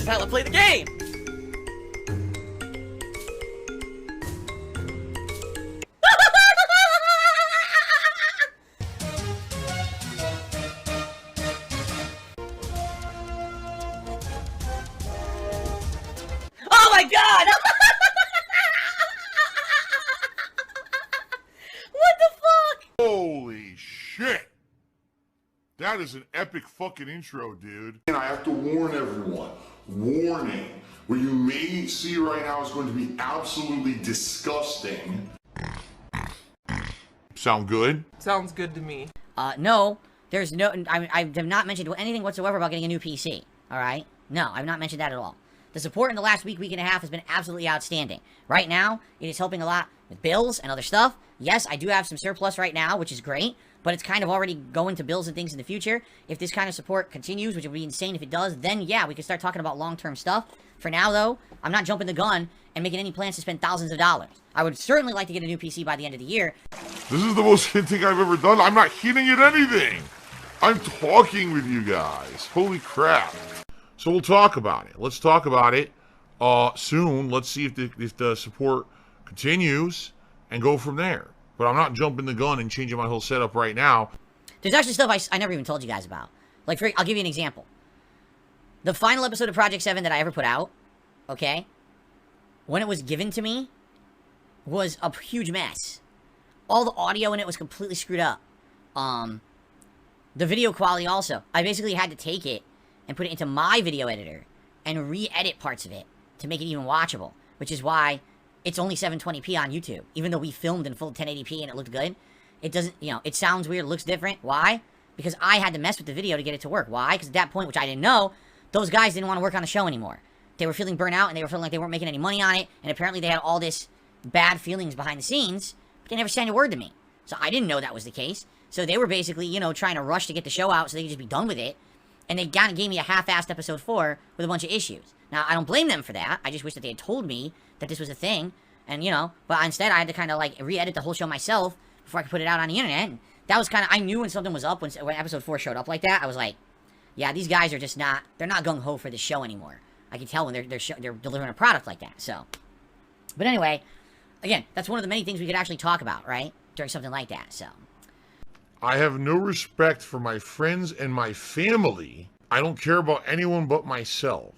is how I play the game! Oh my god! What the fuck? Holy shit! That is an epic fucking intro, dude. And I have to warn everyone. Warning. What you may see right now is going to be absolutely disgusting. Sound good? Sounds good to me. No. There's no... I have not mentioned anything whatsoever about getting a new PC. Alright? No, I've not mentioned that at all. The support in the last week and a half has been absolutely outstanding. Right now, it is helping a lot with bills and other stuff. Yes, I do have some surplus right now, which is great, but it's kind of already going to bills and things in the future. If this kind of support continues, which would be insane if it does, then yeah, we can start talking about long-term stuff. For now, though, I'm not jumping the gun and making any plans to spend thousands of dollars. I would certainly like to get a new PC by the end of the year. This is the most hinting I've ever done. I'm not hinting at anything. I'm talking with you guys. Holy crap. So we'll talk about it. Let's talk about it soon. Let's see if the support continues and go from there. But I'm not jumping the gun and changing my whole setup right now. There's actually stuff I never even told you guys about. Like, I'll give you an example. The final episode of Project 7 that I ever put out, okay, when it was given to me, was a huge mess. All the audio in it was completely screwed up. The video quality also. I basically had to take it and put it into my video editor and re-edit parts of it to make it even watchable, which is why it's only 720p on YouTube. Even though we filmed in full 1080p and it looked good, it doesn't, you know, it sounds weird, it looks different. Why? Because I had to mess with the video to get it to work. Why? Because at that point, which I didn't know, those guys didn't want to work on the show anymore. They were feeling burnt out and they were feeling like they weren't making any money on it, and apparently they had all this bad feelings behind the scenes, but they never said a word to me. So I didn't know that was the case. So they were basically, you know, trying to rush to get the show out so they could just be done with it. And they kind of gave me a half-assed episode 4 with a bunch of issues. Now, I don't blame them for that. I just wish that they had told me that this was a thing. And, you know, but instead I had to kind of, like, re-edit the whole show myself before I could put it out on the internet. And that was kind of, I knew when something was up, when episode 4 showed up like that, I was like, yeah, these guys are just not, they're not gung-ho for the show anymore. I can tell when they're delivering a product like that, so. But anyway, again, that's one of the many things we could actually talk about, right? During something like that, so. I have no respect for my friends and my family. I don't care about anyone but myself.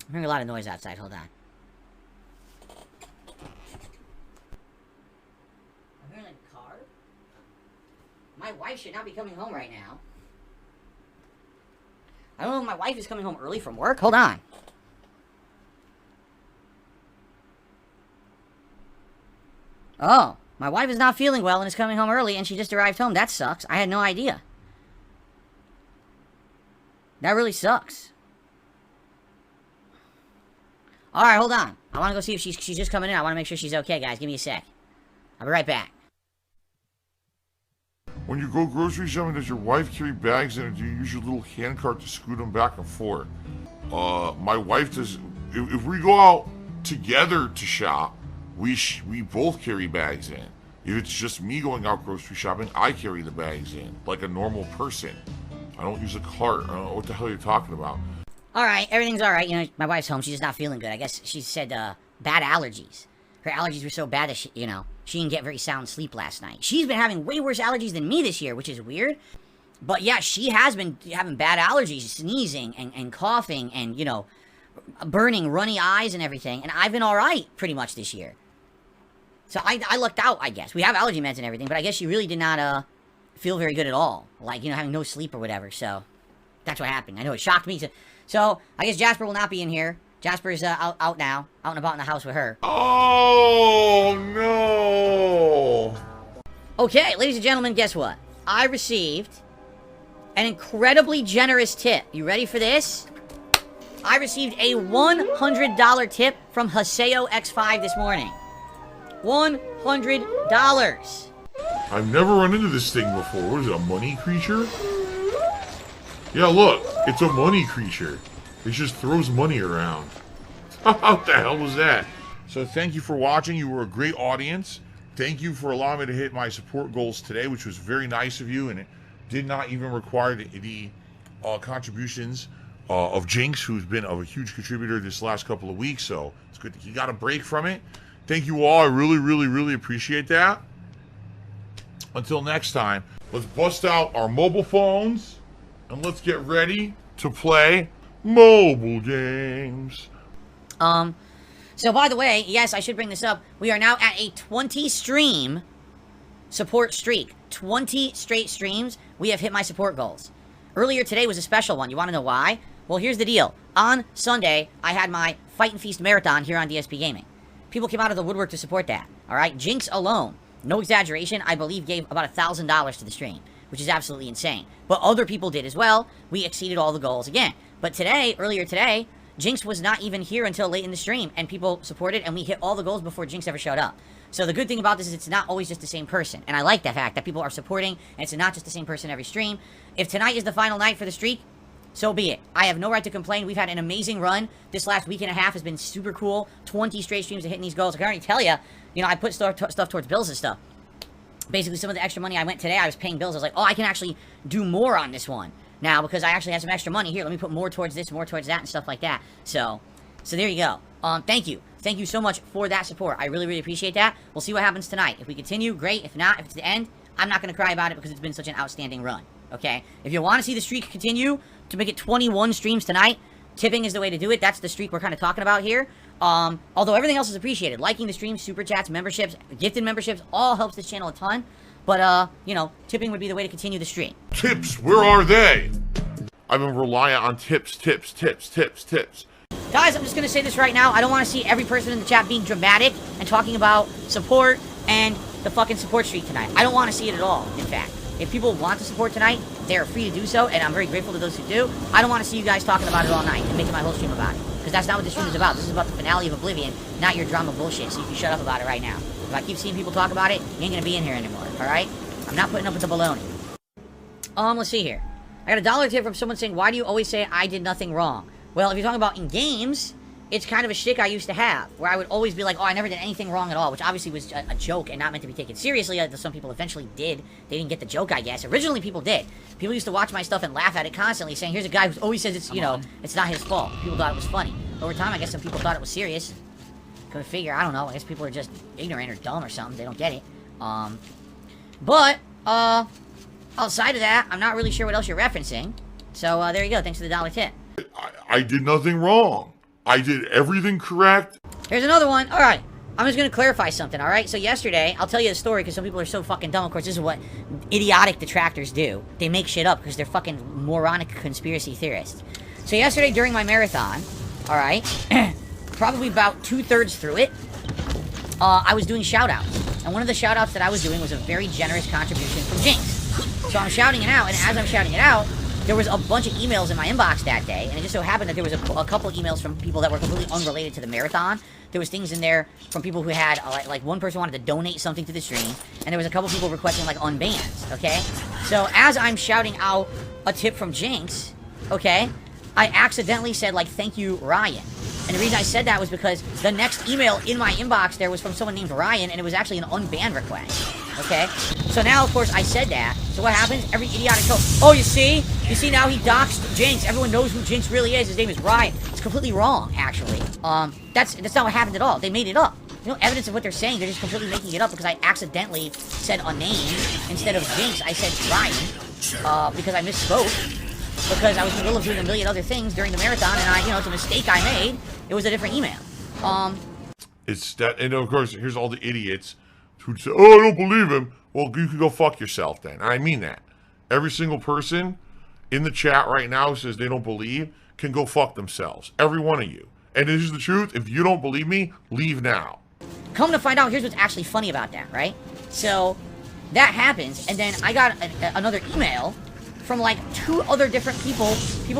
I'm hearing a lot of noise outside, hold on. I'm hearing like a car? My wife should not be coming home right now. I don't know if my wife is coming home early from work. Hold on. Oh, my wife is not feeling well and is coming home early and she just arrived home. That sucks. I had no idea. That really sucks. Alright, hold on. I want to go see if she's just coming in. I want to make sure she's okay, guys. Give me a sec. I'll be right back. When you go grocery shopping, does your wife carry bags in, or do you use your little hand cart to scoot them back and forth? My wife does. If we go out together to shop, we both carry bags in. If it's just me going out grocery shopping, I carry the bags in like a normal person. I don't use a cart. I don't know what the hell you're talking about. Alright, everything's alright. You know, my wife's home. She's just not feeling good. I guess she said, bad allergies. Her allergies were so bad that she, you know, she didn't get very sound sleep last night. She's been having way worse allergies than me this year, which is weird. But yeah, she has been having bad allergies, sneezing and coughing and, you know, burning, runny eyes and everything. And I've been alright pretty much this year. So I lucked out, I guess. We have allergy meds and everything, but I guess she really did not feel very good at all. Like, you know, having no sleep or whatever. So that's what happened. I know it shocked me. So I guess Jasper will not be in here. Jasper's out now, out and about in the house with her. Oh, no. Okay, ladies and gentlemen, guess what? I received an incredibly generous tip. You ready for this? I received a $100 tip from Haseo X5 this morning. $100. I've never run into this thing before. What is it, a money creature? Yeah, look, it's a money creature. It just throws money around. What the hell was that? So thank you for watching. You were a great audience. thank you for allowing me to hit my support goals today, which was very nice of you, and it did not even require the contributions of Jinx, who's been a huge contributor this last couple of weeks, so it's good that he got a break from it. Thank you all. I really, really, really appreciate that. Until next time, let's bust out our mobile phones and let's get ready to play mobile games. So by the way, yes, I should bring this up. We are now at a 20 stream support streak. 20 straight streams, we have hit my support goals. Earlier today was a special one. You want to know why? Well, here's the deal. On Sunday, I had my Fight and Feast marathon here on DSP Gaming. People came out of the woodwork to support that. Alright? Jinx alone, no exaggeration, I believe gave about $1,000 to the stream, which is absolutely insane. But other people did as well. We exceeded all the goals again. But today, earlier today, Jinx was not even here until late in the stream, and people supported, and we hit all the goals before Jinx ever showed up. So the good thing about this is it's not always just the same person, and I like that fact that people are supporting, and it's not just the same person every stream. If tonight is the final night for the streak, so be it. I have no right to complain. We've had an amazing run. This last week and a half has been super cool. 20 straight streams of hitting these goals. I can already tell you, I put stuff towards bills and stuff. Basically, some of the extra money I went today, I was paying bills. I was like, oh, I can actually do more on this one now because I actually have some extra money here. Let me put more towards this, more towards that, and stuff like that. So there you go. Thank you. Thank you so much for that support. I really, really appreciate that. We'll see what happens tonight. If we continue, great. If not, if it's the end, I'm not going to cry about it because it's been such an outstanding run. Okay? If you want to see the streak continue to make it 21 streams tonight, tipping is the way to do it. That's the streak we're kind of talking about here. Although everything else is appreciated. Liking the stream, super chats, memberships, gifted memberships, all helps this channel a ton. But, tipping would be the way to continue the stream. Tips, where are they? I've been reliant on tips. Guys, I'm just going to say this right now. I don't want to see every person in the chat being dramatic and talking about support and the fucking support streak tonight. I don't want to see it at all, in fact. If people want to support tonight, they are free to do so, and I'm very grateful to those who do. I don't want to see you guys talking about it all night and making my whole stream about it. Because that's not what this stream is about. This is about the finale of Oblivion, not your drama bullshit, so you can shut up about it right now. If I keep seeing people talk about it, you ain't going to be in here anymore, alright? I'm not putting up with the baloney. Let's see here. I got a dollar tip from someone saying, why do you always say I did nothing wrong? Well, if you're talking about in games, it's kind of a shtick I used to have, where I would always be like, oh, I never did anything wrong at all, which obviously was a joke and not meant to be taken seriously. Some people eventually did. They didn't get the joke, I guess. Originally, people did. People used to watch my stuff and laugh at it constantly, saying, here's a guy who always says it's, it's not his fault. People thought it was funny. Over time, I guess some people thought it was serious. Couldn't figure, I don't know. I guess people are just ignorant or dumb or something. They don't get it. Outside of that, I'm not really sure what else you're referencing. So, there you go. Thanks for the dollar tip. I did nothing wrong. I did everything correct. Here's another one. All right. I'm just going to clarify something, all right? So yesterday, I'll tell you the story because some people are so fucking dumb. Of course, this is what idiotic detractors do. They make shit up because they're fucking moronic conspiracy theorists. So yesterday during my marathon, all right, probably about 2/3 through it, I was doing shout-outs. And one of the shout-outs that I was doing was a very generous contribution from Jinx. So I'm shouting it out, and as I'm shouting it out, there was a bunch of emails in my inbox that day, and it just so happened that there was a couple emails from people that were completely unrelated to the marathon. There was things in there from people who had, like one person wanted to donate something to the stream, and there was a couple people requesting, like, unbans, okay? So as I'm shouting out a tip from Jinx, okay, I accidentally said, like, thank you, Ryan. And the reason I said that was because the next email in my inbox there was from someone named Ryan, and it was actually an unban request. Okay? So now, of course, I said that. So what happens? Every idiotic goes, oh, you see? You see, now he doxed Jinx. Everyone knows who Jinx really is. His name is Ryan. It's completely wrong, actually. That's not what happened at all. They made it up. No evidence of what they're saying. They're just completely making it up because I accidentally said a name. Instead of Jinx, I said Ryan. Because I misspoke. Because I was in the middle of doing a million other things during the marathon, and it's a mistake I made. It was a different email. It's that, and of course, here's all the idiots who say, oh, I don't believe him. Well, you can go fuck yourself then. And I mean that. Every single person in the chat right now who says they don't believe can go fuck themselves. Every one of you. And this is the truth. If you don't believe me, leave now. Come to find out, here's what's actually funny about that, right? So, that happens, and then I got another email from like 2 other different people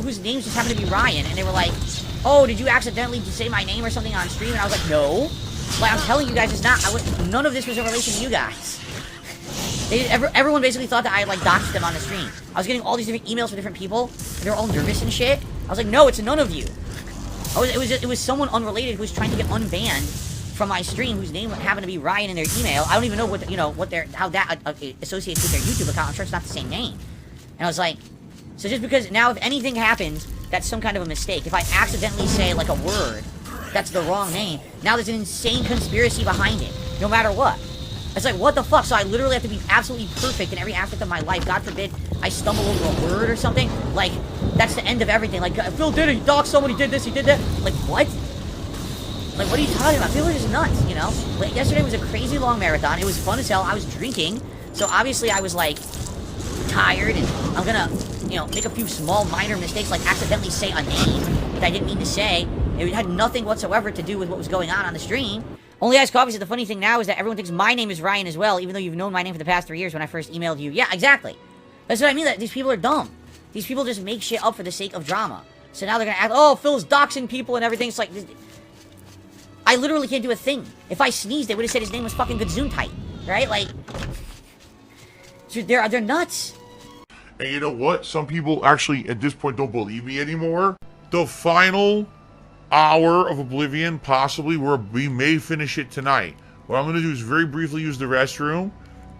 whose names just happened to be Ryan, and they were like, oh, did you accidentally say my name or something on stream? And I was like, no. Like, I'm telling you guys, it's not. None of this was in relation to you guys. Everyone basically thought that I, like, doxed them on the stream. I was getting all these different emails from different people, and they were all nervous and shit. I was like, no, it's none of you. It was someone unrelated who was trying to get unbanned from my stream whose name happened to be Ryan in their email. I don't even know what, how that associates with their YouTube account. I'm sure it's not the same name. And I was like, so just because, now if anything happens, that's some kind of a mistake. If I accidentally say, like, a word that's the wrong name, now there's an insane conspiracy behind it, no matter what. It's like, what the fuck? So I literally have to be absolutely perfect in every aspect of my life. God forbid I stumble over a word or something. Like, that's the end of everything. Like, Phil did it, he doxed someone, he did this, he did that. Like, what? Like, what are you talking about? People are just nuts, you know? Like, yesterday was a crazy long marathon. It was fun as hell. I was drinking. So obviously I was, like, tired, and I'm gonna, make a few small minor mistakes, like accidentally say a name that I didn't mean to say. It had nothing whatsoever to do with what was going on the stream. Only Ice Coffee said the funny thing now is that everyone thinks my name is Ryan as well, even though you've known my name for the past 3 years when I first emailed you. Yeah, exactly. That's what I mean, that these people are dumb. These people just make shit up for the sake of drama. So now they're gonna act, oh, Phil's doxing people and everything. It's like, I literally can't do a thing. If I sneezed, they would have said his name was fucking Gesundheit, right? Like, they're nuts. And you know what? Some people actually, at this point, don't believe me anymore. The final hour of Oblivion, possibly, where we may finish it tonight. What I'm going to do is very briefly use the restroom.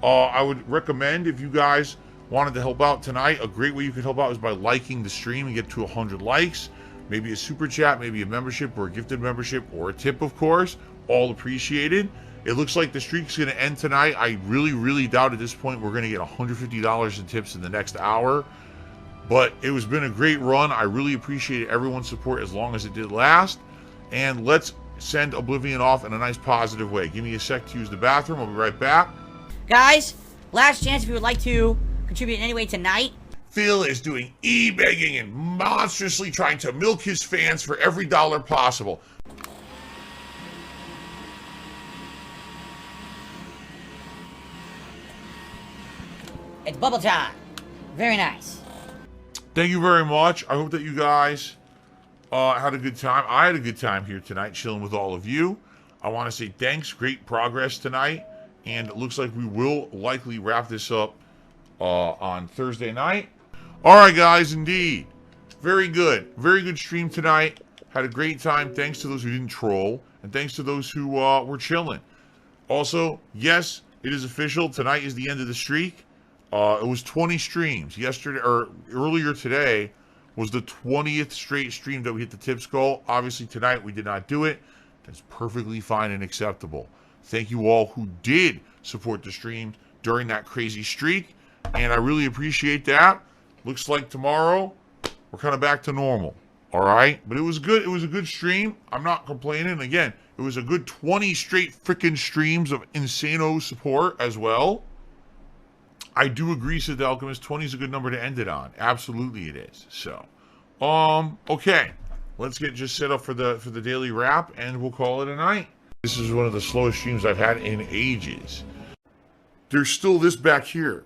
I would recommend, if you guys wanted to help out tonight, a great way you could help out is by liking the stream and get to 100 likes. Maybe a super chat, maybe a membership or a gifted membership or a tip, of course. All appreciated. It looks like the streak's going to end tonight. I really, really doubt at this point we're going to get $150 in tips in the next hour. But it has been a great run. I really appreciate everyone's support as long as it did last. And let's send Oblivion off in a nice positive way. Give me a sec to use the bathroom. I'll be right back. Guys, last chance if you would like to contribute in any way tonight. Phil is doing e-begging and monstrously trying to milk his fans for every dollar possible. It's bubble time. Very nice. Thank you very much. I hope that you guys had a good time. I had a good time here tonight, chilling with all of you. I want to say thanks. Great progress tonight. And it looks like we will likely wrap this up on Thursday night. All right, guys, indeed. Very good. Very good stream tonight. Had a great time. Thanks to those who didn't troll. And thanks to those who were chilling. Also, yes, it is official. Tonight is the end of the streak. It was 20 streams. Yesterday, or earlier today, was the 20th straight stream that we hit the tips goal. Obviously, tonight we did not do it. That's perfectly fine and acceptable. Thank you all who did support the stream during that crazy streak. And I really appreciate that. Looks like tomorrow, we're kind of back to normal. All right? But it was good. It was a good stream. I'm not complaining. Again, it was a good 20 straight freaking streams of Insano support as well. I do agree, said the Alchemist. 20 is a good number to end it on. Absolutely it is. So, okay. Let's get just set up for the daily wrap, and we'll call it a night. This is one of the slowest streams I've had in ages. There's still this back here.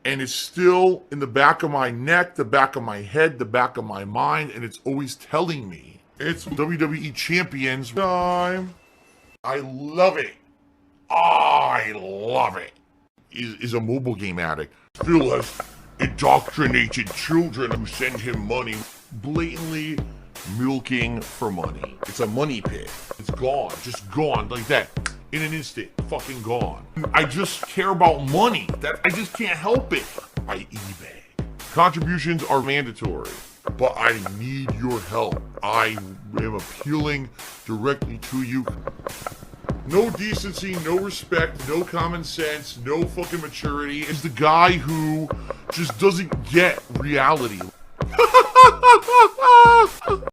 And it's still in the back of my neck, the back of my head, the back of my mind, and it's always telling me it's WWE Champions time. I love it. I love it. Is a mobile game addict. Phil has indoctrinated children who send him money, blatantly milking for money. It's a money pit. It's gone, just gone like that. In an instant, fucking gone. I just care about money. That I just can't help it. I eBay. Contributions are mandatory, but I need your help. I am appealing directly to you. No decency, no respect, no common sense, no fucking maturity. Is the guy who just doesn't get reality.